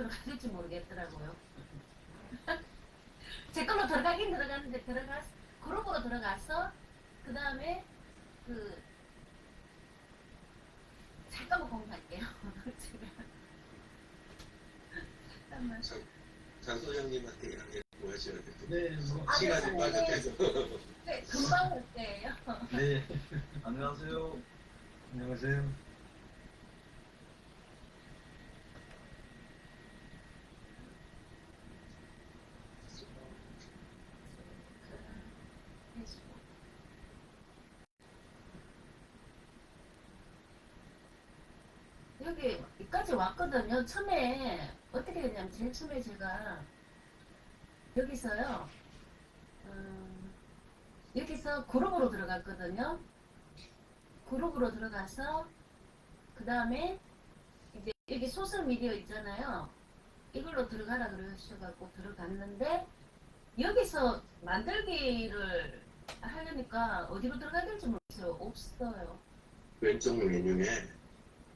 들어갈지 모르겠더라고요. 제 걸로 들어가긴 들어갔는데 그룹으로 들어가서 그 다음에 그 잠깐만 공부할게요. 잠깐만. 장소장님한테 양해를 구하셔야 돼요. 네, 뭐, 시간이 빠듯해서. 네, 금방 올 때예요. 네. 안녕하세요. 안녕하세요. 여기까지 왔거든요. 처음에 어떻게 됐냐면 제일 처음에 제가 여기서요. 여기서 그룹으로 들어갔거든요. 그룹으로 들어가서 그 다음에 이제 여기 소셜 미디어 있잖아요. 이걸로 들어가라 그러셔가지고 들어갔는데 여기서 만들기를 하려니까 어디로 들어가야 될지 모르겠어요. 없어요. 왼쪽 메뉴에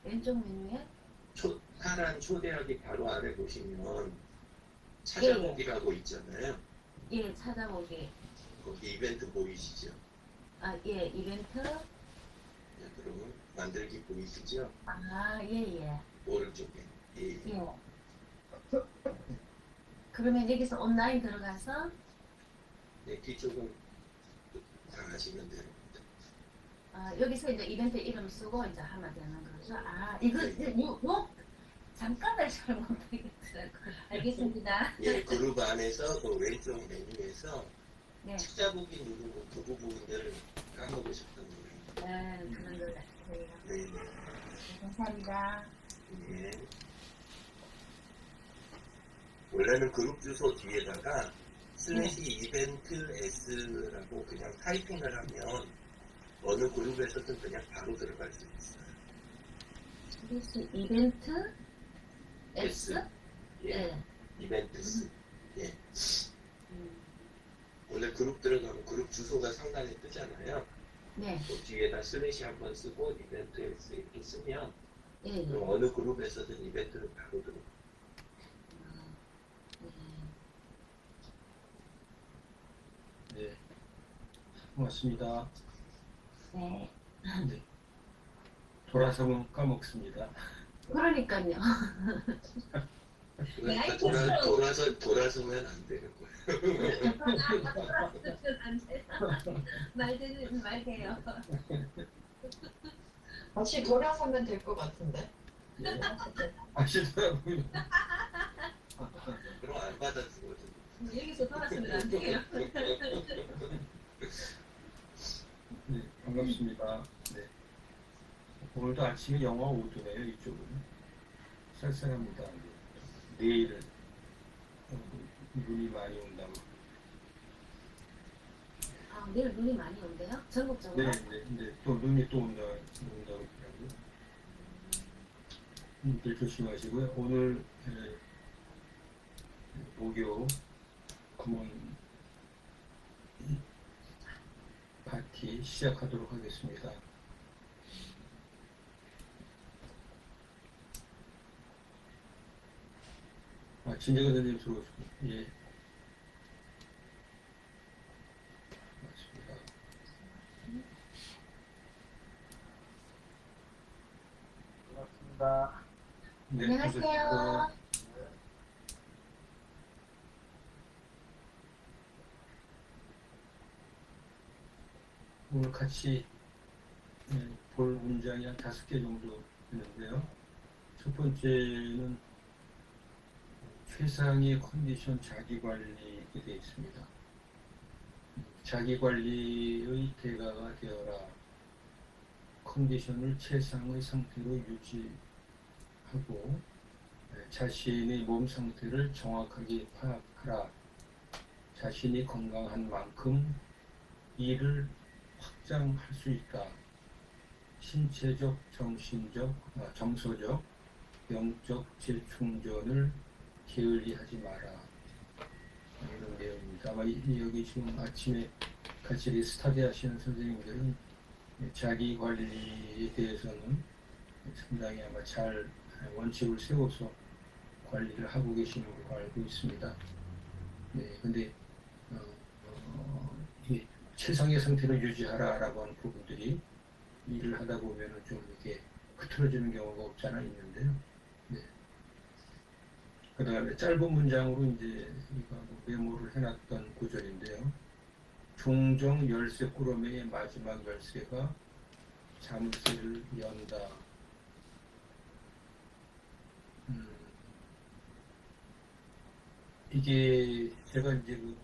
왼쪽 메뉴에 파란 초대하기 바로 아래 보시면 찾아보기라고 있잖아요. 예, 찾아보기. 거기 이벤트 보이시죠? 아, 예, 이벤트. 네, 그러면 만들기 보이시죠? 아, 예, 예. 오른쪽에. 예. 예. 그러면 여기서 온라인 들어가서 네, 뒤쪽은 다 하시면 됩니다. 여기서 이제 이벤트 이름 쓰고 이제 하면 되는 거죠. 아, 이거 잠깐을 잘 못하겠더라고요. 알겠습니다. 예, 그룹 안에서 그 왼쪽 메뉴에서 네, 찾아보기 누르고 그 부분들을 까먹으셨던 거예요. 그런 걸 해요. 네, 네. 감사합니다. 예. 원래는 그룹 주소 뒤에다가 슬래시 이벤트 S라고 그냥 타이핑을 하면 어느 그룹에서든 그냥 바로 들어갈 수 있어요. 그래서 이벤트 S? 예. 네. 이벤트 S. 예. 음, 원래 그룹 들어가면 그룹 주소가 상단에 뜨잖아요. 네. 그 뒤에다 슬래시 한번 쓰고 이벤트 S 이렇게 쓰면 예, 예. 그럼 어느 그룹에서든 이벤트를 바로 들어가요. 네. 고맙습니다. 네. 네. 돌아서면 까먹습니다. 그러니까요. 그러니까 돌아서면 안 되는 거예요. 말 돼요. 다시 돌아서면 될 것 같은데. 네. 아시더라고요. 그럼 안 받아주거든요. 여기서 돌아서면 안 돼요. 네, 반갑습니다. 네. 오늘도 아침에 영하 5도네요, 이쪽은. 쌀쌀합니다. 내일은 눈이 많이 온다고. 아, 내일 눈이 많이 온대요? 전국적으로? 네. 또 눈이 또 온다고 하더라고요. 늘 조심하시고요. 오늘 목요 구몬 파티 시작하도록 하겠습니다. 진재근 선생님 들어오시고, 예. 맞습니다. 반갑습니다. 네, 안녕하세요. 오늘 같이 볼 문장이 한 5개 정도 있는데요. 첫 번째는 최상의 컨디션 자기관리에 되어 있습니다. 자기관리의 대가가 되어라. 컨디션을 최상의 상태로 유지하고 자신의 몸 상태를 정확하게 파악하라. 자신이 건강한 만큼 일을 확장할 수 있다. 신체적, 정서적, 영적 재충전을 게을리하지 마라. 이런 내용입니다. 아마 여기 지금 아침에 같이 스터디 하시는 선생님들은 자기 관리에 대해서는 상당히 아마 잘 원칙을 세워서 관리를 하고 계시는 걸로 알고 있습니다. 네, 근데 이게 최상의 상태를 유지하라라고 하는 부분들이 일을 하다 보면은 좀 이렇게 흐트러지는 경우가 없지 않아 있는데요. 네. 그 다음에 짧은 문장으로 이제 이거 메모를 해놨던 구절인데요. 종종 열쇠 꾸러미의 마지막 열쇠가 자물쇠를 연다. 이게 제가 이제 그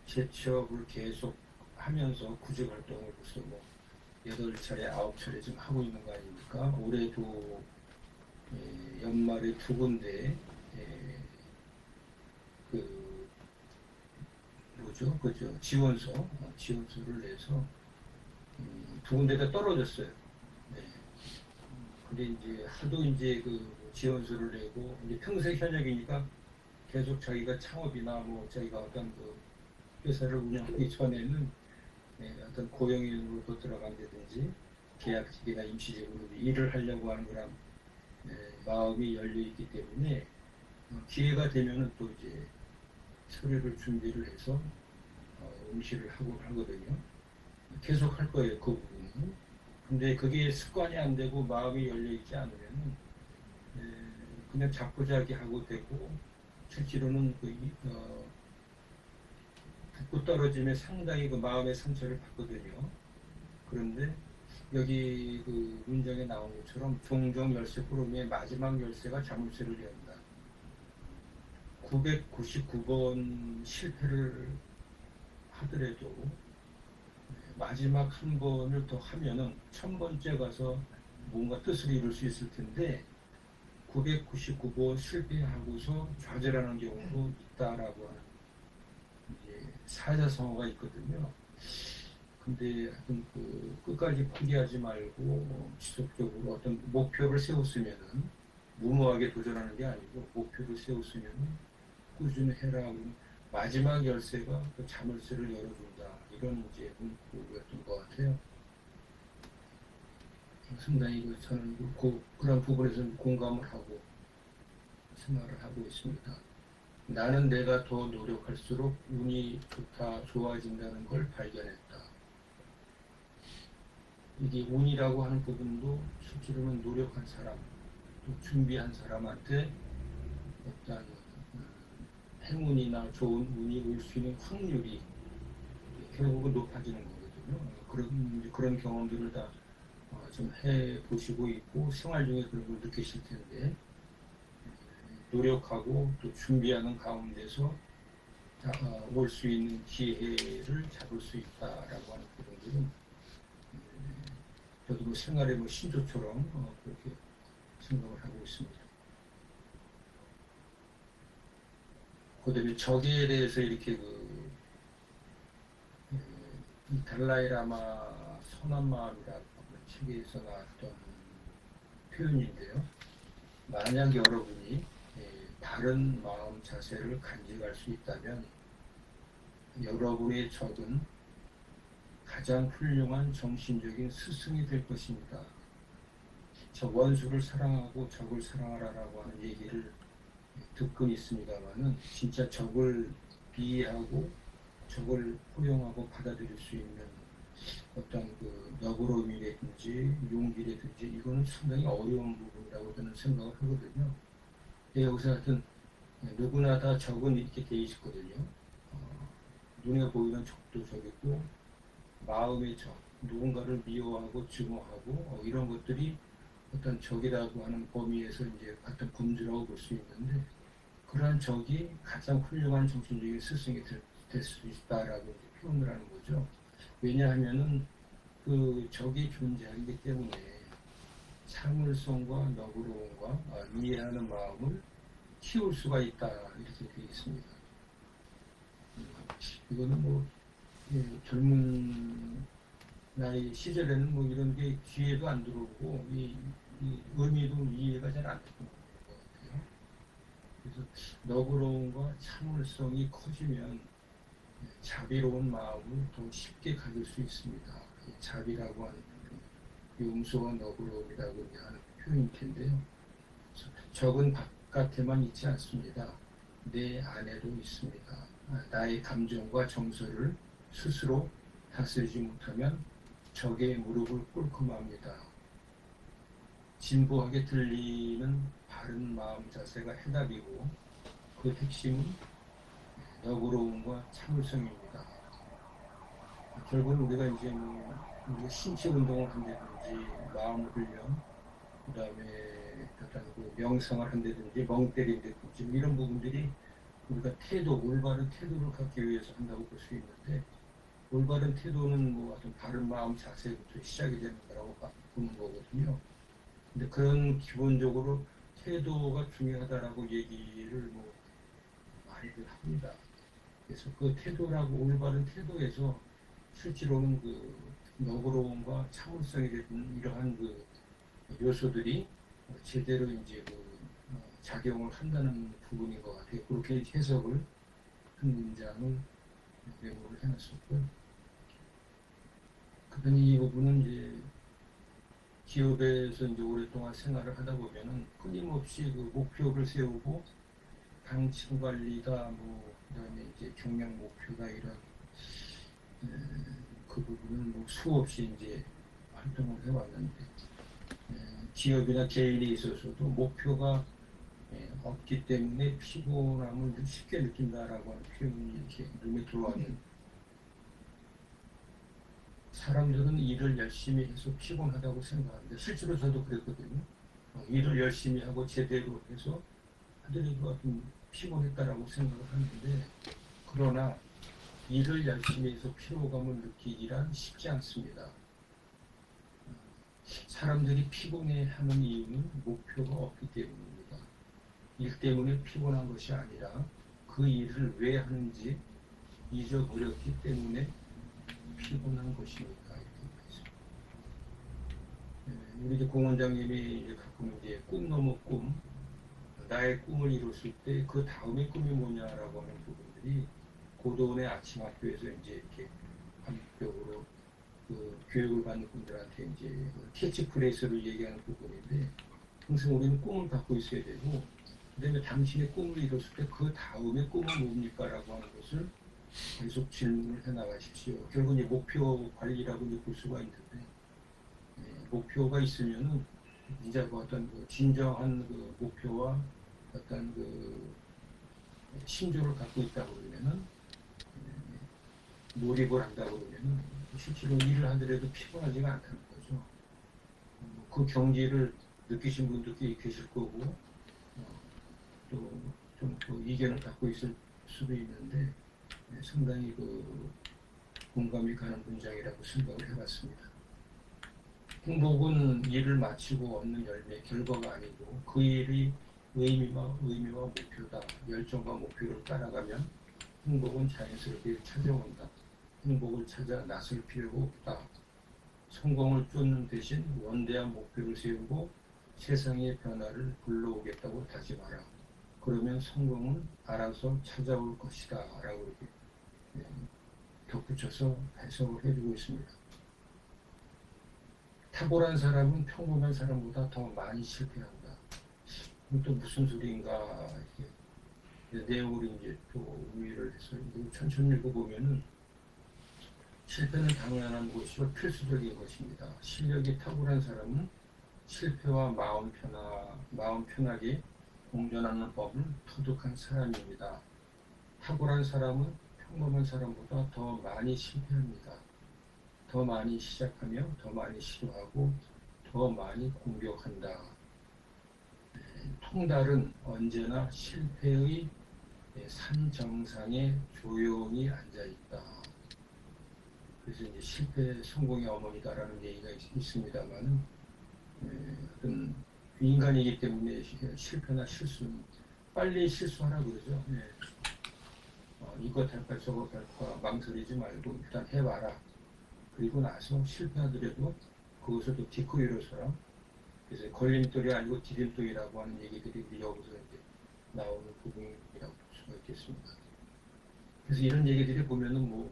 재취업을 계속 하면서 구직 활동을 벌써 뭐 8차례, 9차례 지금 하고 있는 거 아닙니까? 올해도 연말에 2군데 그 뭐죠? 그죠? 지원서를 내서 2군데가 떨어졌어요. 네. 근데 이제 하도 이제 그 지원서를 내고 이제 평생 현역이니까 계속 자기가 창업이나 뭐 자기가 어떤 그 회사를 운영하기 전에는 어떤 고용인으로 들어간다든지 계약직이나 임시직으로 일을 하려고 하는 그런 마음이 열려 있기 때문에 기회가 되면은 또 이제 서류를 준비를 해서 응시를 하고 하거든요. 계속 할 거예요, 그 부분은. 근데 그게 습관이 안 되고 마음이 열려 있지 않으면은 그냥 자꾸자기 하고 되고 실제로는 붙고 떨어짐에 상당히 그 마음의 상처를 받거든요. 그런데 여기 그 문장에 나온 것처럼 종종 열쇠 꾸러미의 마지막 열쇠가 자물쇠를 연다. 999번 실패를 하더라도 마지막 한 번을 더 하면은 1000번째 가서 뭔가 뜻을 이룰 수 있을 텐데 999번 실패하고서 좌절하는 경우도 있다라고 하는 이제 사자성어가 있거든요. 근데 하여튼 그 끝까지 포기하지 말고 지속적으로 어떤 목표를 세웠으면은 무모하게 도전하는 게 아니고 목표를 세웠으면은 꾸준히 해라. 마지막 열쇠가 그 자물쇠를 열어준다. 이런 이제 문구였던 것 같아요. 상당히 저는 그런 부분에서 공감을 하고 생각을 하고 있습니다. 나는 내가 더 노력할수록 운이 좋아진다는 걸 발견했다. 이게 운이라고 하는 부분도 실제로는 노력한 사람, 또 준비한 사람한테 어떤 행운이나 좋은 운이 올 수 있는 확률이 결국은 높아지는 거거든요. 그런 경험들을 다 좀 해보시고 있고 생활 중에 그런 걸 느끼실 텐데 노력하고 또 준비하는 가운데서 올 수 있는 기회를 잡을 수 있다라고 하는 부분들은 저도 뭐 생활의 뭐 신조처럼 그렇게 생각을 하고 있습니다. 그다음에 적에 대해서 이렇게 이 달라이라마 선한 마음이라고 책에서 나왔던 표현인데요. 만약 여러분이 바른 마음 자세를 간직할 수 있다면 여러분의 적은 가장 훌륭한 정신적인 스승이 될 것입니다. 저 원수를 사랑하고 적을 사랑하라라고 하는 얘기를 듣곤 있습니다만은 진짜 적을 비하하고 적을 포용하고 받아들일 수 있는 어떤 그 너그러움이라든지 용기라든지 이거는 상당히 어려운 부분이라고 저는 생각을 하거든요. 여기서 하여튼 누구나 다 적은 이렇게 돼 있거든요. 눈에 보이는 적도 적이고 마음의 적, 누군가를 미워하고 증오하고 이런 것들이 어떤 적이라고 하는 범위에서 이제 같은 범주라고 볼 수 있는데 그러한 적이 가장 훌륭한 정신적인 스승이 될 수 있다라고 이제 표현을 하는 거죠. 왜냐하면은 그 적이 존재하기 때문에 참을성과 너그러움과 이해하는 마음을 키울 수가 있다 이렇게 되어 있습니다. 이거는 뭐 젊은 나이 시절에는 뭐 이런 게 귀에도 안 들어오고 이 의미도 이해가 잘 안 되는 것 같아요. 그래서 너그러움과 참을성이 커지면 자비로운 마음을 더 쉽게 가질 수 있습니다. 자비라고 하는 용서와 너그러움이라고 하는 표현일 텐데요. 적은 바깥에만 있지 않습니다. 내 안에도 있습니다. 나의 감정과 정서를 스스로 다스리지 못하면 적의 무릎을 꿇고 맙니다. 진부하게 들리는 바른 마음 자세가 해답이고 그 핵심은 너그러움과 참을성입니다. 결국은 우리가 이제 우리가 신체 운동을 한다든지 마음 훈련, 그 다음에 어떤 명상을 한다든지 멍 때린다든지 이런 부분들이 우리가 올바른 태도를 갖기 위해서 한다고 볼 수 있는데 올바른 태도는 어떤 바른 마음 자세부터 시작이 되는 거라고 보는 거거든요. 근데 그런 기본적으로 태도가 중요하다라고 얘기를 많이들 합니다. 그래서 그 태도라고 올바른 태도에서 실제로는 그 너그러움과 참을성이 되는 이러한 그 요소들이 제대로 이제 작용을 한다는 부분인 것 같아요. 그렇게 해석을 한 문장을 메모를 해놨었고요. 그다음에 이 부분은 이제 기업에서 이제 오랫동안 생활을 하다 보면은 끊임없이 그 목표를 세우고 당직 관리다 그다음에 이제 경영 목표다 이런 그 부분은 수없이 이제 활동을 해왔는데 기업이나 개인에 있어서도 목표가 없기 때문에 피곤함을 쉽게 느낀다라고 하는 표현이 이렇게 눈에 들어왔는데 사람들은 일을 열심히 해서 피곤하다고 생각하는데 실제로 저도 그랬거든요. 일을 열심히 하고 제대로 해서 하더라도 좀 피곤했다라고 생각을 하는데 그러나 일을 열심히 해서 피로감을 느끼기란 쉽지 않습니다. 사람들이 피곤해하는 이유는 목표가 없기 때문입니다. 일 때문에 피곤한 것이 아니라 그 일을 왜 하는지 잊어버렸기 때문에 피곤한 것이니까 우리 공원장님이 이제 가끔 이제 꿈 넘어 꿈, 나의 꿈을 이뤘을 때 그 다음의 꿈이 뭐냐라고 하는 부분들이 고도원의 아침 학교에서 이제 이렇게 반복적으로 그 교육을 받는 분들한테 이제 캐치프레이스를 얘기하는 부분인데 항상 우리는 꿈을 갖고 있어야 되고 그다음에 당신의 꿈을 이뤘을 때 그 다음의 꿈은 뭡니까라고 하는 것을 계속 질문을 해나가십시오. 결국 이제 목표 관리라고 이제 볼 수가 있는데 목표가 있으면은 이제 그 어떤 그 진정한 그 목표와 어떤 그 신조를 갖고 있다고 그러면은 몰입을 한다고 그러면은 실제로 일을 하더라도 피곤하지가 않다는 거죠. 그 경지를 느끼신 분들도 계실 거고 또 좀 그 이견을 갖고 있을 수도 있는데 상당히 그 공감이 가는 문장이라고 생각을 해봤습니다. 행복은 일을 마치고 얻는 열매, 결과가 아니고 그 일이 의미와 목표다. 열정과 목표를 따라가면 행복은 자연스럽게 찾아온다. 행복을 찾아 나설 필요가 없다. 성공을 쫓는 대신 원대한 목표를 세우고 세상의 변화를 불러오겠다고 다짐하라. 그러면 성공은 알아서 찾아올 것이다. 라고 이렇게 덧붙여서 해석을 해주고 있습니다. 탁월한 사람은 평범한 사람보다 더 많이 실패한다. 또 무슨 소리인가 이렇게 내용을 이제 또 의미를 해서 천천히 읽어보면은 실패는 당연한 것이고 필수적인 것입니다. 실력이 탁월한 사람은 실패와 마음 편하게 공존하는 법을 터득한 사람입니다. 탁월한 사람은 평범한 사람보다 더 많이 실패합니다. 더 많이 시작하며 더 많이 시도하고 더 많이 공격한다. 통달은 언제나 실패의 산 정상에 조용히 앉아있다. 그래서 이제 실패 성공의 어머니다라는 얘기가 있습니다만 어떤 인간이기 때문에 실패나 실수는 빨리 실수하라 그러죠. 이것 할까 저것 할까 망설이지 말고 일단 해봐라. 그리고 나서 실패하더라도 그것을 또 딛고 일어서라. 그래서 걸림돌이 아니고 디딤돌이라고 하는 얘기들이 여기서 이제 나오는 부분이라고 볼 수가 있겠습니다. 그래서 이런 얘기들이 보면은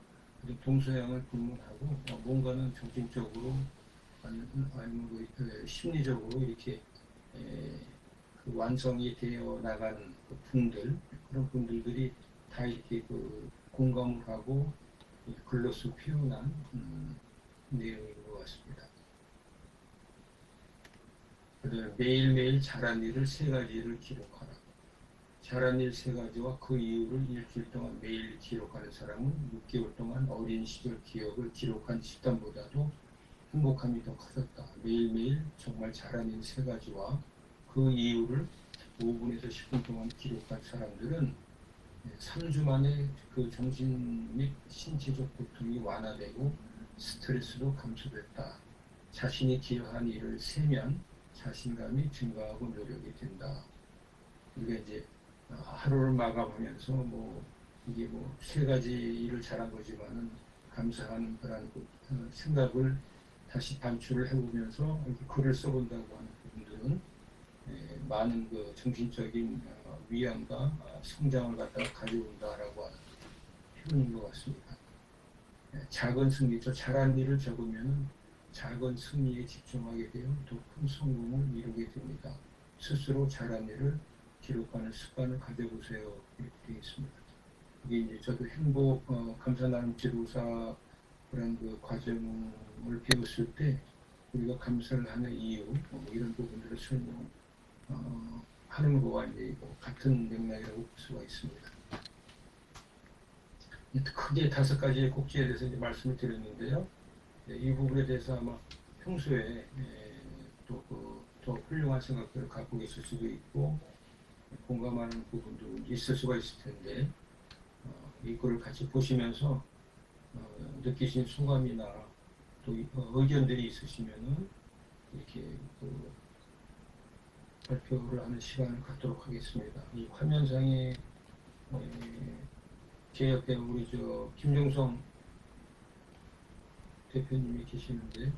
동서양을 불문하고 뭔가는 정신적으로 아니면 심리적으로 이렇게 그 그 완성이 되어 나가는 그 분들, 그런 분들이 다 이렇게 그 공감을 하고 이 글로써 표현한 내용인 것 같습니다. 그다음에 매일매일 잘한 일을 세 가지를 기록하라. 잘한 일 세 가지와 그 이유를 일주일 동안 매일 기록하는 사람은 6개월 동안 어린 시절 기억을 기록한 집단보다도 행복함이 더 커졌다. 매일매일 정말 잘한 일 세 가지와 그 이유를 5분에서 10분 동안 기록한 사람들은 3주 만에 그 정신 및 신체적 고통이 완화되고 스트레스도 감소됐다. 자신이 기여한 일을 세면 자신감이 증가하고 노력이 된다. 우리가 이제 하루를 마감하면서 뭐 이게 뭐 세 가지 일을 잘한 거지만은 감사하는 그런 생각을 다시 반추를 해보면서 이렇게 글을 써본다고 하는 분들은 많은 그 정신적인 위안과 성장을 갖다가 가져온다라고 하는 표현인 것 같습니다. 작은 승리죠. 잘한 일을 적으면 작은 승리에 집중하게 되어 더 큰 성공을 이루게 됩니다. 스스로 잘한 일을 기록하는 습관을 가져보세요. 이렇게 되어 있습니다. 이게 이제 저도 행복 감사 나눔 지도사 그런 그 과정을 배웠을 때 우리가 감사를 하는 이유 뭐 이런 부분들을 하는 거와 이제 같은 맥락이라고 볼 수가 있습니다. 크게 5가지의 꼭지에 대해서 이제 말씀을 드렸는데요. 이 부분에 대해서 아마 평소에 더 훌륭한 생각들을 갖고 계실 수도 있고 공감하는 부분도 있을 수가 있을 텐데 이 글을 같이 보시면서 느끼신 소감이나 또 의견들이 있으시면은 이렇게 발표를 하는 시간을 갖도록 하겠습니다. 이 화면상에 제 옆에 우리 김종성 대표님이 계시는데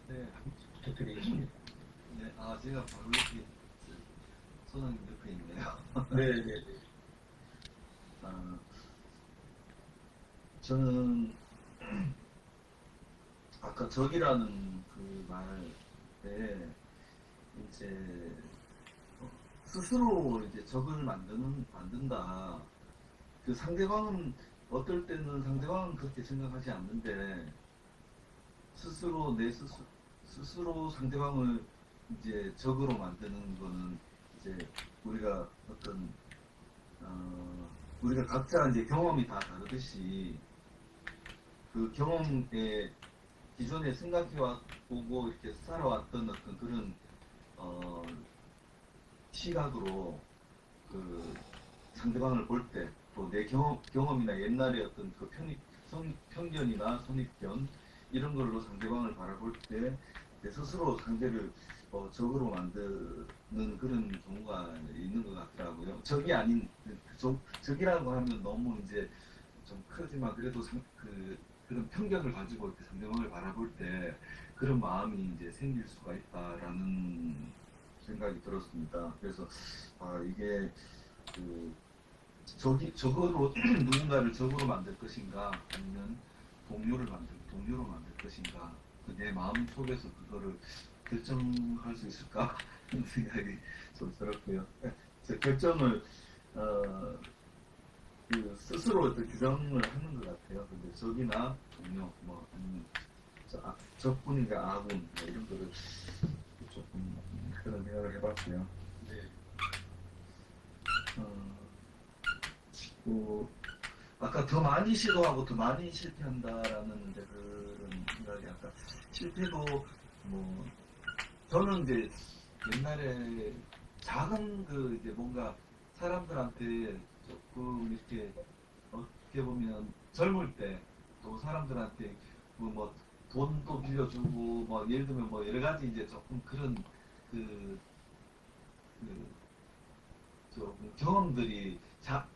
네. 부탁드리겠습니다. 네, 제가 바로 이렇게 소장님 옆에 있네요. 네네네. 저는 아까 적이라는 그 말에 이제 스스로 이제 적을 만든다. 그 상대방은 어떨 때는 상대방은 그렇게 생각하지 않는데 스스로 스스로 상대방을 이제 적으로 만드는 거는 이제 우리가 어떤 우리가 각자 이제 경험이 다 다르듯이 그 경험에 기존에 생각해왔고 이렇게 살아왔던 어떤 그런 시각으로 그 상대방을 볼 때 또 내 경험이나 옛날에 어떤 그 편견이나 선입견 이런 걸로 상대방을 바라볼 때 내 스스로 상대를 적으로 만드는 그런 경우가 있는 것 같더라고요. 적이 아닌 적이라고 하면 너무 이제 좀 크지만 그래도 그런 편견을 가지고 이렇게 상대방을 바라볼 때 그런 마음이 이제 생길 수가 있다라는 생각이 들었습니다. 그래서 이게 적으로 누군가를 적으로 만들 것인가 아니면 동료로 만들 것인가 내 마음 속에서 그거를 결정할 수 있을까 하는 생각이 좀 들었고요. 제 결정을 스스로 어떤 규정을 하는 것 같아요. 근데 적이나 동료 뭐 아니면 적군인가 아군 뭐 이런 거를 조금 그런 생각을 해봤고요. 네. 아까 더 많이 시도하고 더 많이 실패한다라는 이제 그런 생각이 아까 실패도 뭐 저는 이제 옛날에 작은 그 이제 뭔가 사람들한테 조금 이렇게 어떻게 보면 젊을 때 또 사람들한테 뭐 돈도 빌려주고 뭐 예를 들면 뭐 여러 가지 이제 조금 그런 좀 경험들이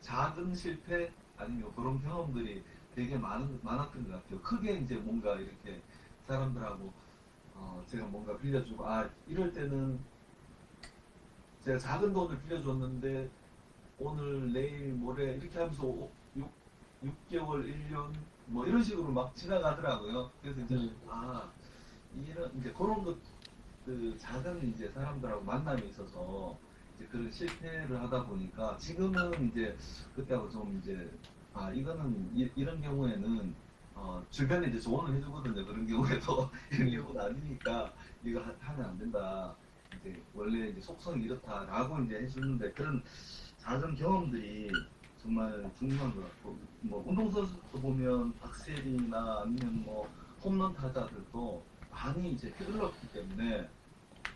작은 실패 아니면 그런 경험들이 되게 많았던 것 같아요. 크게 이제 뭔가 이렇게 사람들하고 제가 뭔가 빌려주고 이럴 때는 제가 작은 돈을 빌려줬는데 오늘 내일 모레 이렇게 하면서 6개월 1년 뭐 이런 식으로 막 지나가더라고요. 그래서 이제 이런 이제 그런 것 그 작은 이제 사람들하고 만남이 있어서 이제 그런 실패를 하다 보니까 지금은 이제 그때하고 좀 이제 이거는 이런 경우에는 주변에 이제 조언을 해주거든요. 그런 경우에도 이런 경우는 아니니까 이거 하면 안 된다. 이제 원래 이제 속성이 이렇다라고 이제 해주는데 그런 작은 경험들이 정말 중요한 것 같고 뭐 운동선수도 보면 박세리나 아니면 뭐 홈런 타자들도 많이 이제 휘둘렀기 때문에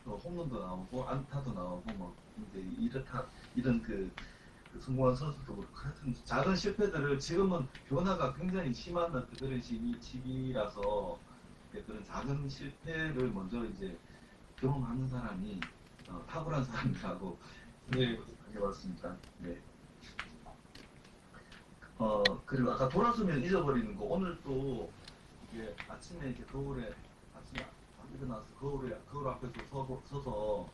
또 홈런도 나오고 안타도 나오고 뭐 이제 이런 그 성공한 선수도 그렇고 하여튼 작은 실패들을 지금은 변화가 굉장히 심한 그런 시기라서 그런 작은 실패를 먼저 이제 경험하는 사람이 탁월한 사람이라고 네. 해봤습니다. 네. 그리고 아까 돌아서면 잊어버리는 거 오늘 또 이게 아침에 이렇게 아침에 일어나서 거울 앞에서 서서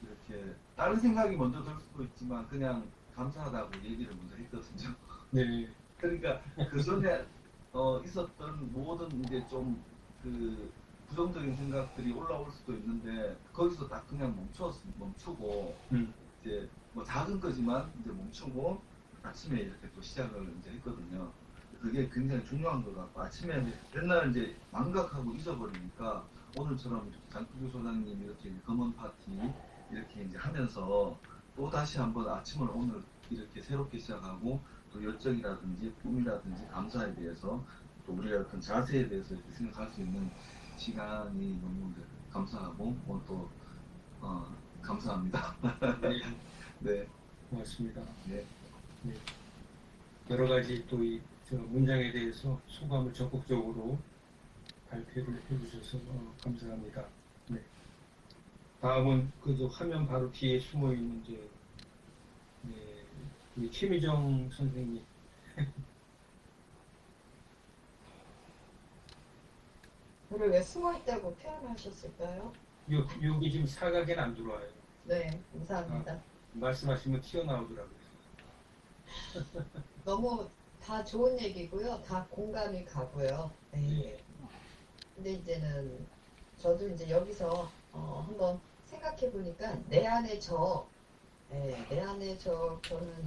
이렇게 다른 생각이 먼저 들 수도 있지만 그냥 감사하다고 얘기를 먼저 했거든요. 네. 그러니까 그 전에 있었던 모든 이제 좀 그 부정적인 생각들이 올라올 수도 있는데 거기서 딱 그냥 멈추고 이제 뭐 작은 거지만 이제 멈추고 아침에 이렇게 또 시작을 이제 했거든요. 그게 굉장히 중요한 것 같고 아침에 맨날 이제 망각하고 잊어버리니까 오늘처럼 이렇게 장국규 소장님 이렇게 검은 파티 이렇게 이제 하면서 또 다시 한번 아침을 오늘 이렇게 새롭게 시작하고 또 열정이라든지 꿈이라든지 감사에 대해서 또 우리가 어떤 자세에 대해서 이렇게 생각할 수 있는 시간이 너무 감사하고 오늘 또 감사합니다. 네. 네. 고맙습니다. 네. 네. 여러 가지 또 이 문장에 대해서 소감을 적극적으로 발표를 해주셔서 감사합니다. 네. 다음은 그저 화면 바로 뒤에 숨어 있는 이제 우리 최미정 선생님. 저를 왜 숨어 있다고 표현하셨을까요? 여기 지금 사각엔 안 들어와요. 네, 감사합니다. 말씀하시면 튀어나오더라고요. 너무 다 좋은 얘기고요. 다 공감이 가고요. 네. 근데 이제는 저도 이제 여기서 한번 생각해 보니까 내 안에 저는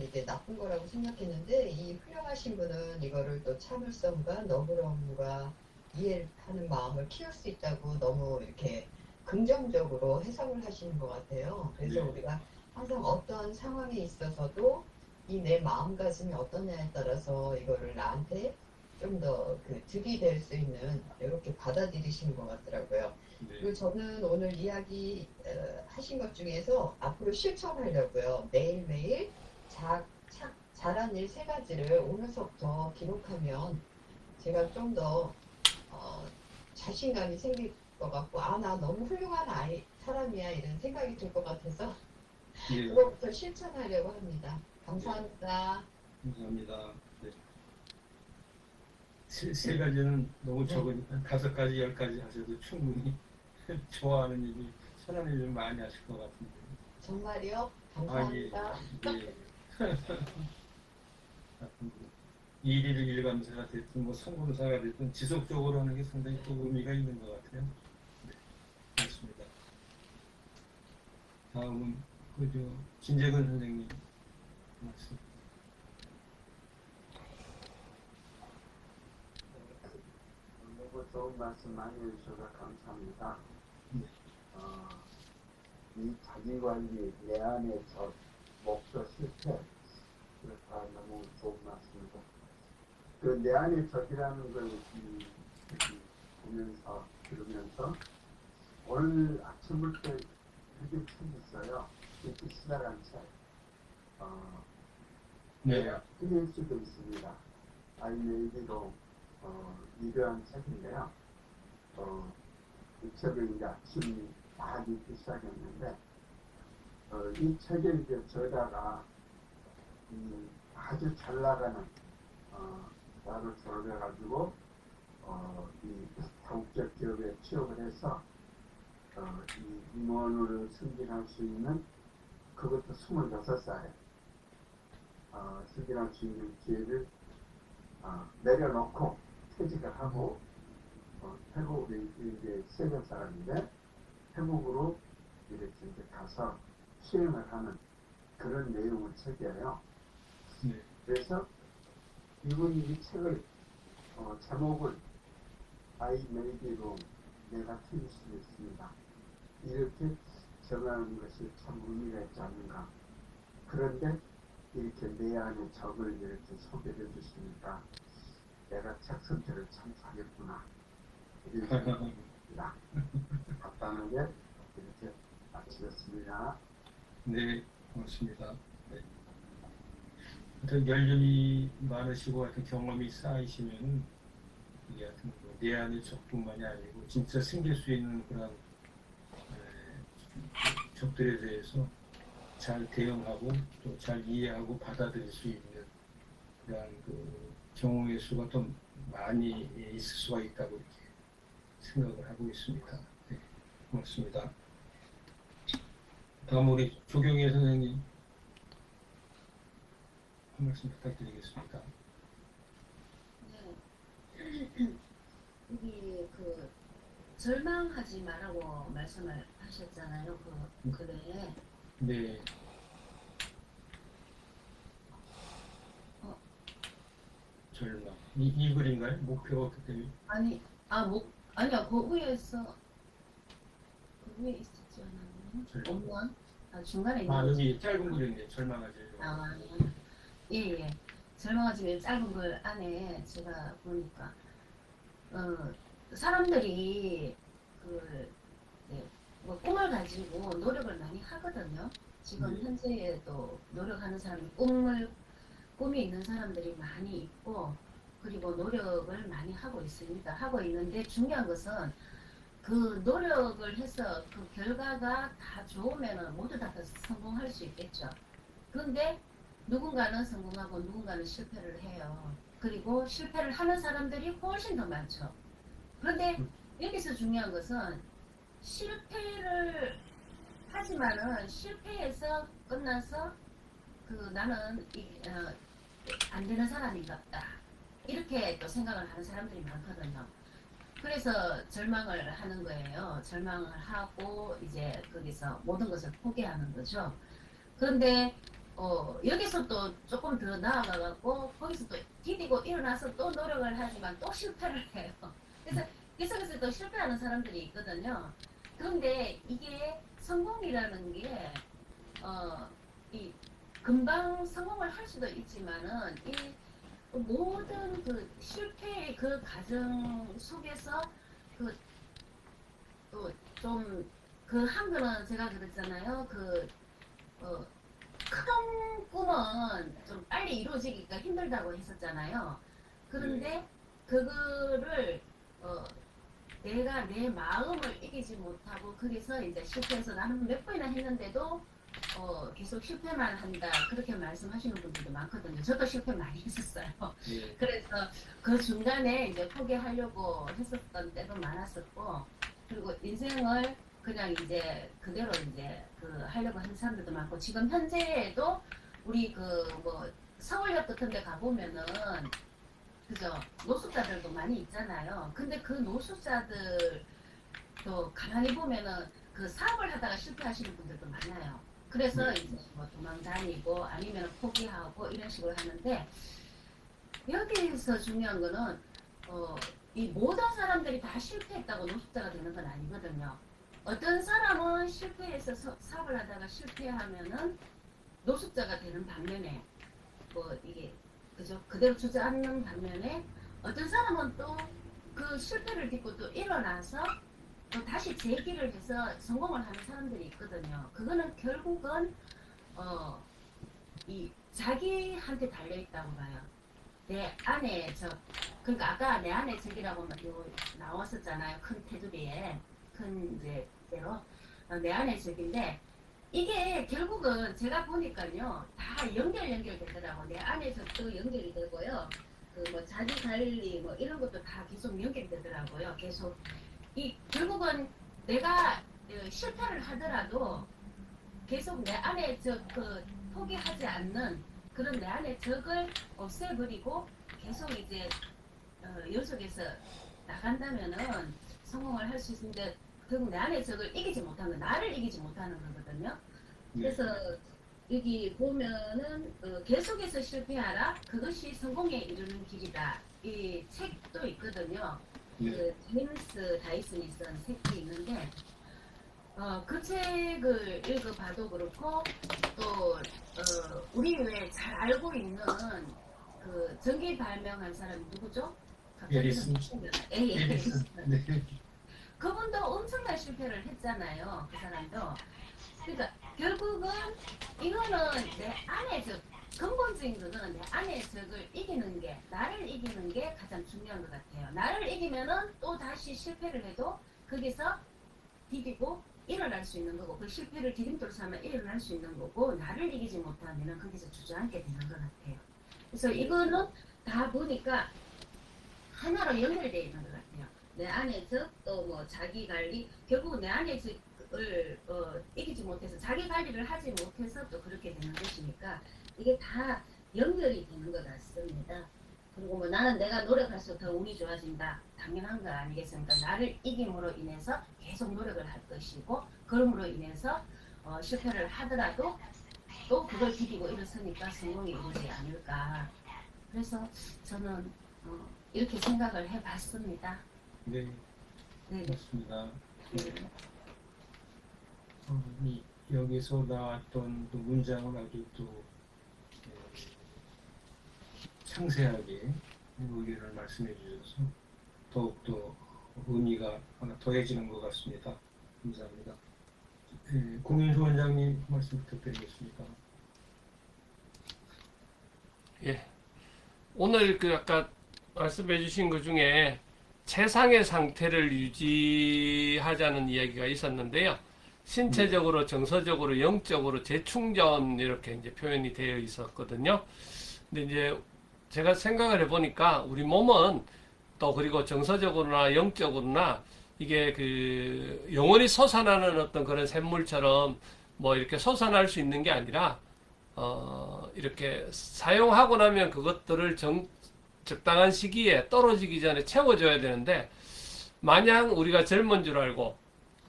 이게 나쁜 거라고 생각했는데 이 훌륭하신 분은 이거를 또 참을성과 너그러움과 이해하는 마음을 키울 수 있다고 너무 이렇게 긍정적으로 해석을 하시는 것 같아요. 그래서 네. 우리가 항상 어떠한 상황에 있어서도 이 내 마음가짐이 어떠냐에 따라서 이거를 나한테 좀 더 그 득이 될 수 있는 이렇게 받아들이시는 것 같더라고요. 그리고 네. 저는 오늘 이야기 하신 것 중에서 앞으로 실천하려고요. 매일매일 잘한 일 3가지를 오늘서부터 기록하면 제가 좀 더 자신감이 생길 것 같고 나 너무 훌륭한 사람이야 이런 생각이 들 것 같아서 네. 그것부터 실천하려고 합니다. 감사합니다. 감사합니다. 네. 세 가지는 너무 적으니까 5가지, 10가지 하셔도 충분히 좋아하는 일이 선한 일을 많이 하실 것 같은데. 정말요? 예. 감사합니다. 예. 일일 일감사가 됐든 뭐 성공사가 됐든 지속적으로 하는 게 상당히 또 의미가 있는 것 같아요. 네. 맞습니다. 다음은 그저 진재근 선생님 말씀. 너무 좋은 말씀 많이 해주셔서 감사합니다. 네. 이 자기관리, 내 안의 적, 목표 실패, 다 너무 좋은 말씀이고, 그 내 안의 적이라는 걸 보면서, 들으면서, 오늘 아침부터 이렇게 책이 있어요. 이렇게 시작한 책. 네. 틀릴 수도 있습니다. 아이메이디로 이러한 책인데요. 이 책을 이제 아침 다 읽기 시작했는데, 이 책을 이제 저다가 아주 잘 나가는 나를 졸업해가지고 이 다국적 기업에 취업을 해서 이 임원으로 승진할 수 있는 그것도 26살에 승진할 수 있는 기회를 내려놓고 퇴직을 하고 태국에 이제 세계 사람인데 제목으로 이렇게 이제 가서 수행을 하는 그런 내용의 책이에요. 네. 그래서 이분이 이 책을 제목을 I made it wrong, 내가 틀릴 수도 있습니다. 이렇게 정하는 것이 참 의미가 있지 않는가. 그런데 이렇게 내 안의 적을 이렇게 소개해 주시니까 내가 책 선택을 참 잘했구나. 이런 생각이 듭니다. 간단하게 이렇게 마치겠습니다. 네, 고맙습니다. 네. 하여튼 연륜이 많으시고 하여튼 경험이 쌓이시면 이게 하여튼 내 안의 적뿐만이 아니고 진짜 생길 수 있는 그런 적들에 대해서 잘 대응하고 또 잘 이해하고 받아들일 수 있는 그런 그 경우의 수가 좀 많이 있을 수가 있다고 이렇게 생각을 하고 있습니다. 네, 고맙습니다. 다음 우리 조경혜 선생님 한 말씀 부탁드리겠습니다. 네. 여기 그 절망하지 말라고 말씀을 하셨잖아요. 그 글에. 네. 절망. 이 글인가요? 목표가 그렇기 때문에. 아니요, 그 위에서, 그 위에 있었지 않았나요? 절망. 없나? 중간에 있는 여기 짧은 글인데 절망하지. 예. 절망하지 말 짧은 글 안에 제가 보니까, 사람들이 뭐 꿈을 가지고 노력을 많이 하거든요. 지금 현재에도 노력하는 사람이 꿈이 있는 사람들이 많이 있고, 그리고 노력을 많이 하고 있습니다. 하고 있는데 중요한 것은 그 노력을 해서 그 결과가 다 좋으면 모두 다 성공할 수 있겠죠. 그런데 누군가는 성공하고 누군가는 실패를 해요. 그리고 실패를 하는 사람들이 훨씬 더 많죠. 그런데 여기서 중요한 것은 실패를 하지만은 실패해서 끝나서 나는 안 되는 사람인가 보다. 이렇게 또 생각을 하는 사람들이 많거든요. 그래서 절망을 하는 거예요. 절망을 하고 이제 거기서 모든 것을 포기하는 거죠. 그런데 여기서 또 조금 더 나아가갖고 거기서 또 디디고 일어나서 또 노력을 하지만 또 실패를 해요. 그래서 계속해서 또 실패하는 사람들이 있거든요. 그런데 이게 성공이라는 게 이 금방 성공을 할 수도 있지만은 이 모든 그 실패의 그 과정 속에서 또 좀 한 거는 제가 그랬잖아요. 큰 꿈은 좀 빨리 이루어지기가 힘들다고 했었잖아요. 그런데 그거를 내가 내 마음을 이기지 못하고 거기서 이제 실패해서 나는 몇 번이나 했는데도 계속 실패만 한다 그렇게 말씀하시는 분들도 많거든요. 저도 실패 많이 했었어요. 네. 그래서 그 중간에 이제 포기하려고 했었던 때도 많았었고, 그리고 인생을 그냥 이제 그대로 이제 하려고 하는 사람들도 많고, 지금 현재에도 우리 서울역 같은 데 가보면은 그죠? 노숙자들도 많이 있잖아요. 근데 그 노숙자들도 가만히 보면은 그 사업을 하다가 실패하시는 분들도 많아요. 그래서 이제 뭐 도망 다니고 아니면 포기하고 이런 식으로 하는데, 여기서 중요한 거는 이 모든 사람들이 다 실패했다고 노숙자가 되는 건 아니거든요. 어떤 사람은 실패해서 사업을 하다가 실패하면은 노숙자가 되는 반면에 이게 그죠? 그대로 주저앉는 반면에 어떤 사람은 또 그 실패를 딛고 또 일어나서 또 다시 재기를 해서 성공을 하는 사람들이 있거든요. 그거는 결국은 이 자기한테 달려 있다고 봐요. 내 안에 그러니까 아까 내 안에 적이라고 나왔었잖아요. 큰 테두리에 큰 이제 대로 내 안에 적인데, 이게 결국은 제가 보니까요 다 연결되더라고. 내 안에서 또 연결이 되고요. 자기 관리 이런 것도 다 계속 연결되더라고요. 계속 결국은 내가 실패를 하더라도 계속 내 안에 포기하지 않는 그런 내 안에 적을 없애버리고 계속 이제 연속해서 나간다면은 성공을 할 수 있는데, 결국 내 안의 적을 이기지 못하는 거, 나를 이기지 못하는 거거든요. 네. 그래서 여기 보면은 계속해서 실패하라. 그것이 성공에 이르는 길이다. 이 책도 있거든요. 네. 그 제임스 다이슨이 쓴 책이 있는데 그 책을 읽어봐도 그렇고 또 우리 왜 잘 알고 있는 그 전기 발명한 사람이 누구죠? 에디슨. 에디슨. 네. 그분도 엄청난 실패를 했잖아요. 그 사람도. 그러니까 결국은 이거는 내 안의 적, 근본적인 거는 내 안의 적을 이기는 게, 나를 이기는 게 가장 중요한 것 같아요. 나를 이기면은 또 다시 실패를 해도 거기서 디디고 일어날 수 있는 거고, 그 실패를 디딤돌로 삼아 일어날 수 있는 거고, 나를 이기지 못하면은 거기서 주저앉게 되는 것 같아요. 그래서 이거는 다 보니까 하나로 연결되어 있는 것 같아요. 내 안의 적, 또 뭐 자기 관리, 결국 내 안의 적을 이기지 못해서 자기 관리를 하지 못해서 또 그렇게 되는 것이니까 이게 다 연결이 되는 것 같습니다. 그리고 뭐 나는 내가 노력할수록 더 운이 좋아진다. 당연한 거 아니겠습니까? 나를 이김으로 인해서 계속 노력을 할 것이고, 그럼으로 인해서 실패를 하더라도 또 그걸 디디고 일어서니까 성공이 이루지 않을까. 그래서 저는 이렇게 생각을 해봤습니다. 네, 네. 맞습니다. 여기서 나왔던 그 문장을 아주 또 상세하게 의견을 말씀해 주셔서 더욱더 의미가 하나 더해지는 것 같습니다. 감사합니다. 공윤수 원장님 말씀 부탁드리겠습니다. 예. 오늘 그 아까 말씀해 주신 것 중에 최상의 상태를 유지하자는 이야기가 있었는데요. 신체적으로, 정서적으로, 영적으로 재충전 이렇게 이제 표현이 되어 있었거든요. 근데 이제 제가 생각을 해보니까 우리 몸은 또 그리고 정서적으로나 영적으로나 이게 그 영원히 솟아나는 어떤 그런 샘물처럼 뭐 이렇게 솟아날 수 있는 게 아니라 이렇게 사용하고 나면 그것들을 적당한 시기에 떨어지기 전에 채워줘야 되는데, 마냥 우리가 젊은 줄 알고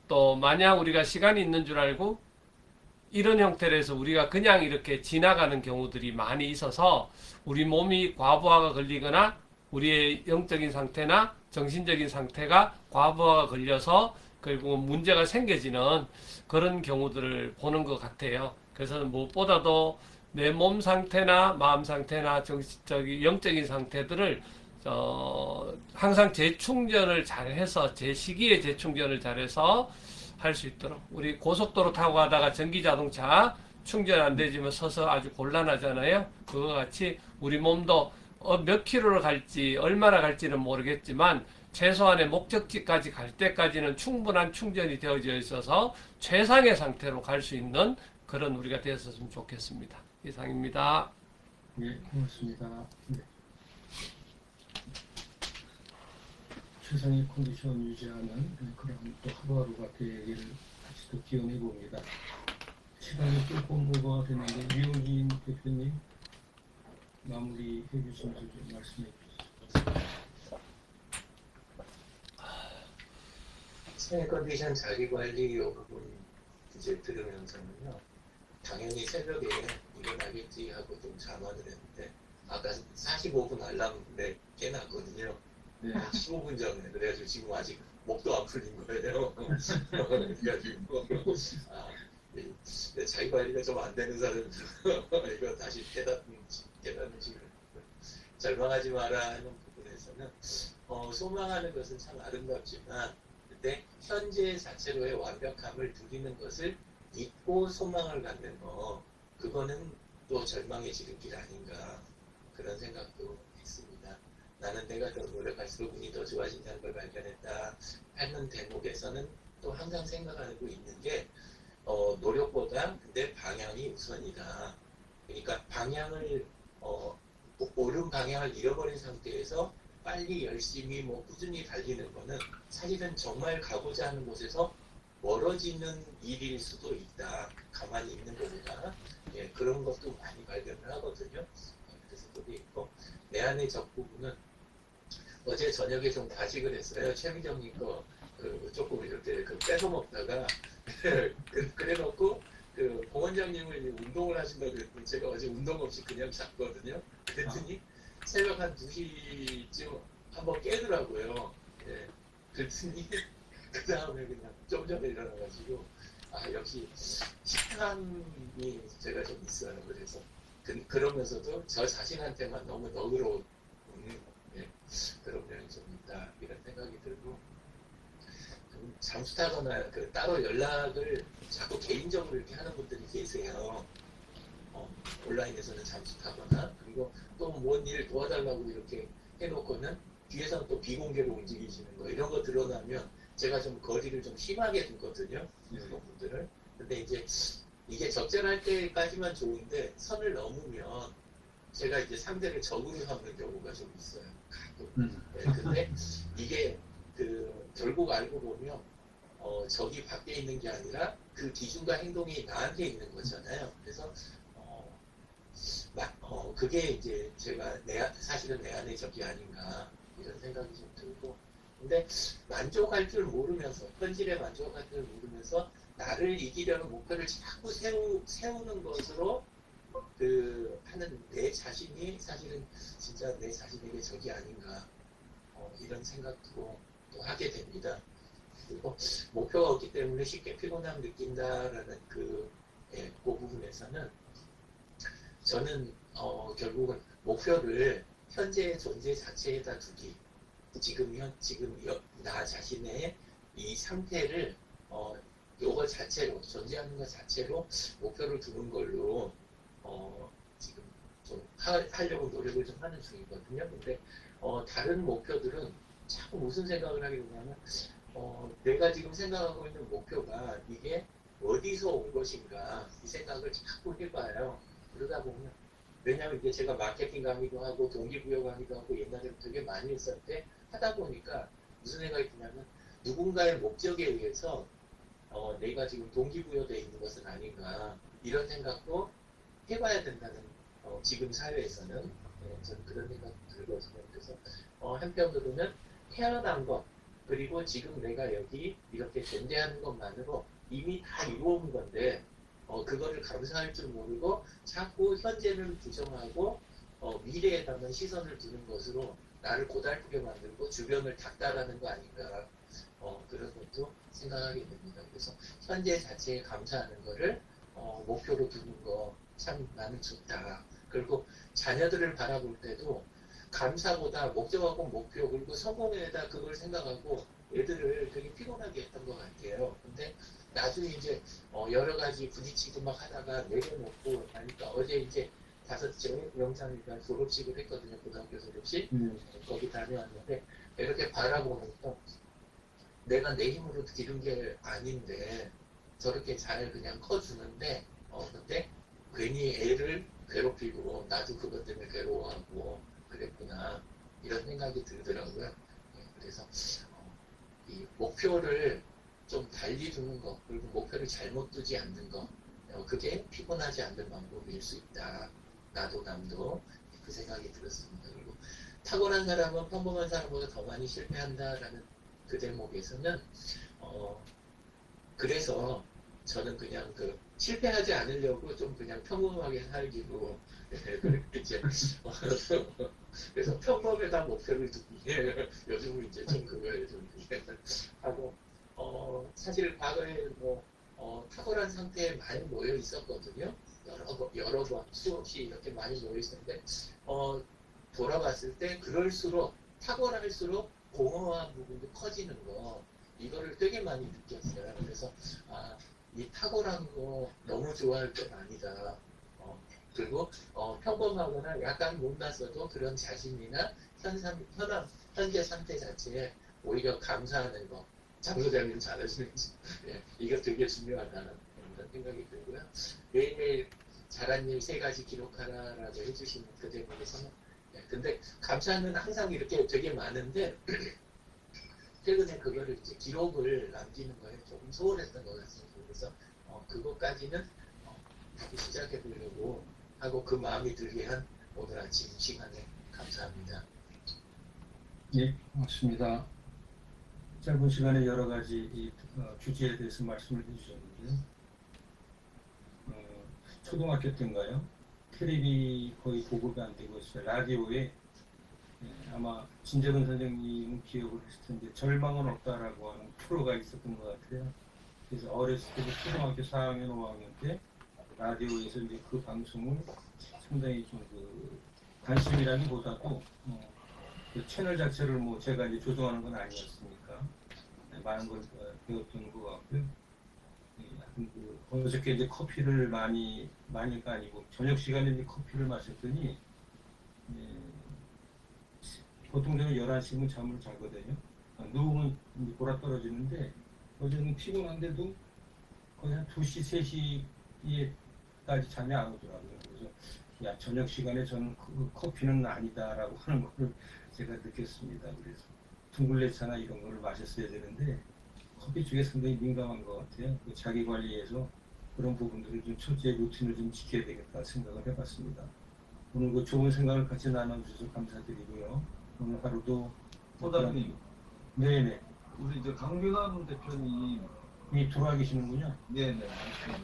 또 마냥 우리가 시간이 있는 줄 알고 이런 형태로 해서 우리가 그냥 이렇게 지나가는 경우들이 많이 있어서 우리 몸이 과부하가 걸리거나 우리의 영적인 상태나 정신적인 상태가 과부하가 걸려서 결국 문제가 생겨지는 그런 경우들을 보는 것 같아요. 그래서 무엇보다도 내 몸 상태나 마음 상태나 영적인 상태들을 항상 재충전을 잘해서 제 시기에 재충전을 잘해서 할 수 있도록, 우리 고속도로 타고 가다가 전기자동차 충전 안 되지만 서서 아주 곤란하잖아요. 그거 같이 우리 몸도 몇 킬로를 갈지 얼마나 갈지는 모르겠지만 최소한의 목적지까지 갈 때까지는 충분한 충전이 되어져 있어서 최상의 상태로 갈 수 있는 그런 우리가 되었으면 좋겠습니다. 이상입니다. 네, 고맙습니다. 네. 최상의 컨디션 유지하는 그런 또 하루하루가 되기를 같이 또 기원해 봅니다. 시간이 조금 오버가 됐는데 류진 대표님 마무리 해주시면서 좀 말씀해 주시죠. 생애 컨디션 자기관리 이 부분 이제 들으면서는요, 당연히 새벽에 일어나겠지 하고 좀 자만을 했는데 아까 45분 알람인데 깨놨거든요. 네. 15분 전에. 그래가지고 지금 아직 목도 안 풀린 거예요. 그래가지고 자기 관리가 좀 안 되는 사람들 이거 다시 깨닫는지 절망하지 마라 하는 부분에서는 소망하는 것은 참 아름답지만 근데 현재 자체로의 완벽함을 누리는 것을 잊고 소망을 갖는 거, 그거는 또 절망의 지름길 아닌가 그런 생각도 있습니다. 나는 내가 더 노력할수록 운이 더 좋아진다는 걸 발견했다 하는 대목에서는 또 항상 생각하고 있는 게 노력보다 근데 방향이 우선이다. 그러니까 방향을 옳은 방향을 잃어버린 상태에서 빨리 열심히 꾸준히 달리는 거는 사실은 정말 가고자 하는 곳에서 멀어지는 일일 수도 있다. 가만히 있는 것보다 그런 것도 많이 발견을 하거든요. 그래서 그게 있고 내 안의 적 부분은 어제 저녁에 좀 다식을 했어요. 최미정님 거 조금 이렇게 뺏어 먹다가 그래놓고 봉 원장님은 이제 운동을 하신다고 그랬더니 제가 어제 운동 없이 그냥 잤거든요. 그랬더니 새벽 한 2시쯤 한번 깨더라고요. 예. 그랬더니 그 다음에 그냥 좀 전에 일어나가지고 역시 식탐이 제가 좀 있어요. 그래서 그러면서도 저 자신한테만 너무 너그러운 예, 그런 면이 좀 있다 이런 생각이 들고 잠수 타거나 따로 연락을 자꾸 개인적으로 이렇게 하는 분들이 계세요. 온라인에서는 잠수 타거나 그리고 또 뭔 일 도와달라고 이렇게 해놓고는 뒤에서는 또 비공개로 움직이시는 거 이런 거 드러나면 제가 좀 거리를 좀 심하게 두거든요. 그런 분들을. 근데 이제 이게 적절할 때까지만 좋은데 선을 넘으면 제가 이제 상대를 적으로 삼는 경우가 좀 있어요. 가끔. 네, 근데 이게 결국 알고 보면 적이 밖에 있는 게 아니라 그 기준과 행동이 나한테 있는 거잖아요. 그래서 그게 이제 제가 사실은 내 안의 적이 아닌가 이런 생각이 좀 들고 근데 만족할 줄 모르면서 현실에 만족할 줄 모르면서 나를 이기려는 목표를 자꾸 세우는 것으로 하는 내 자신이 사실은 진짜 내 자신에게 적이 아닌가 이런 생각도 또 하게 됩니다. 그리고 목표가 없기 때문에 쉽게 피곤함 느낀다라는 그 부분에서는 저는 결국은 목표를 현재의 존재 자체에다 두기 지금 나 자신의 이 상태를 요거 자체로 존재하는 것 자체로 목표를 두는 걸로 지금 좀 하려고 노력을 좀 하는 중이거든요. 근데 다른 목표들은 자꾸 무슨 생각을 하게 되냐면 내가 지금 생각하고 있는 목표가 이게 어디서 온 것인가 이 생각을 자꾸 해봐요. 그러다 보면 왜냐하면 이게 제가 마케팅 강의도 하고 동기부여 강의도 하고 옛날에 되게 많이 했을 때 하다 보니까 무슨 생각이 드냐면 누군가의 목적에 의해서 내가 지금 동기부여되어 있는 것은 아닌가 이런 생각도 해봐야 된다는 지금 사회에서는 저는 그런 생각이 들거든요. 그래서 한편으로는 태어난 것 그리고 지금 내가 여기 이렇게 존재하는 것만으로 이미 다 이루어온 건데 그거를 감사할 줄 모르고 자꾸 현재를 부정하고 미래에다만 시선을 두는 것으로 나를 고달프게 만들고 주변을 닥달하는 거 아닌가 그런 것도 생각하게 됩니다. 그래서 현재 자체에 감사하는 거를 목표로 두는 거 참 나는 좋다. 그리고 자녀들을 바라볼 때도 감사보다 목적하고 목표 그리고 성공에다 그걸 생각하고 애들을 되게 피곤하게 했던 것 같아요. 근데 나중에 이제 여러 가지 부딪히고 막 하다가 내려놓고 하니까 어제 이제 5째 영상이니까 졸업식을 했거든요. 고등학교 졸업식. 거기 다녀왔는데 이렇게 바라보면서 내가 내 힘으로 기른 게 아닌데 저렇게 잘 그냥 커주는데 근데 괜히 애를 괴롭히고 나도 그것 때문에 괴로워하고 그랬구나 이런 생각이 들더라고요. 그래서 이 목표를 좀 달리 두는 거 그리고 목표를 잘못 두지 않는 거 그게 피곤하지 않는 방법일 수 있다. 나도 남도 그 생각이 들었습니다. 그리고 탁월한 사람은 평범한 사람보다 더 많이 실패한다라는 그 대목에서는 그래서 저는 그냥 실패하지 않으려고 좀 그냥 평범하게 살기로 그렇게 이제 그래서 평범에다 목표를 두기 요즘은 이제 좀 그거에 좀 하고 사실 과거에 탁월한 상태에 많이 모여 있었거든요. 여러 번 수없이 이렇게 많이 모여 있었는데 돌아봤을 때 그럴수록 탁월할수록 공허한 부분도 커지는 거 이거를 되게 많이 느꼈어요. 그래서 이 탁월한 거 너무 좋아할 건 아니다. 그리고 평범하거나 약간 못났어도 그런 자신이나 현재 상태 자체에 오히려 감사하는 거 장소장님 잘하시는지 이거 되게 중요하다는 그런 생각이 들고요. 매일매일 잘한 일 3가지 기록하라라고 해주시는 그 대목에서는 근데 감사는 항상 이렇게 되게 많은데 최근에 그거를 이제 기록을 남기는 거에 조금 소홀했던 것 같습니다. 그래서 그것까지는 다시 시작해 보려고 하고 그 마음이 들게 한 오늘 아침 시간에 감사합니다. 예, 고맙습니다. 자, 짧은 시간에 여러 가지 주제에 대해서 말씀을 해주셨는데요. 초등학교 때인가요? 텔레비 거의 보급이 안 되고 있어요. 라디오에 아마 진재근 선생님은 기억을 했을 텐데 절망은 없다라고 하는 프로가 있었던 것 같아요. 그래서 어렸을 때도 초등학교 4학년, 5학년 때 라디오에서 이제 그 방송을 상당히 좀 관심이라기보다도 그 채널 자체를 뭐 제가 이제 조정하는 건 아니었으니까 많은 걸 배웠던 것 같고요. 어저께 이제 커피를 많이가 아니고 저녁 시간에 이제 커피를 마셨더니 보통 저는 11시면 잠을 자거든요. 누우면 이제 골아 떨어지는데 어제는 피곤한데도 거의 한 2시, 3시에까지 잠이 안 오더라고요. 그래서 야, 저녁 시간에 저는 그 커피는 아니다라고 하는 걸 제가 느꼈습니다. 그래서 둥글레차나 이런 거를 마셨어야 되는데 커피 쪽에 상당히 민감한 것 같아요. 자기 관리에서 그런 부분들을 좀 철저히 루틴을 좀 지켜야 되겠다 생각을 해봤습니다. 오늘 그 좋은 생각을 같이 나눠주셔서 감사드리고요. 오늘 하루도 소장님, 네네 우리 저 강균환 대표님, 이 돌아와 계시는군요. 네네.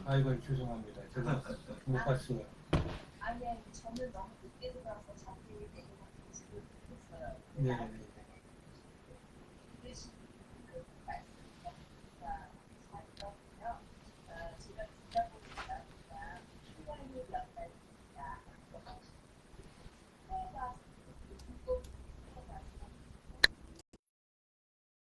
아이고 죄송합니다. 제가 못 봤어요. 아니, 저는 너무 늦게 들어와서 자기 얘기가 지금 했어요. 네네.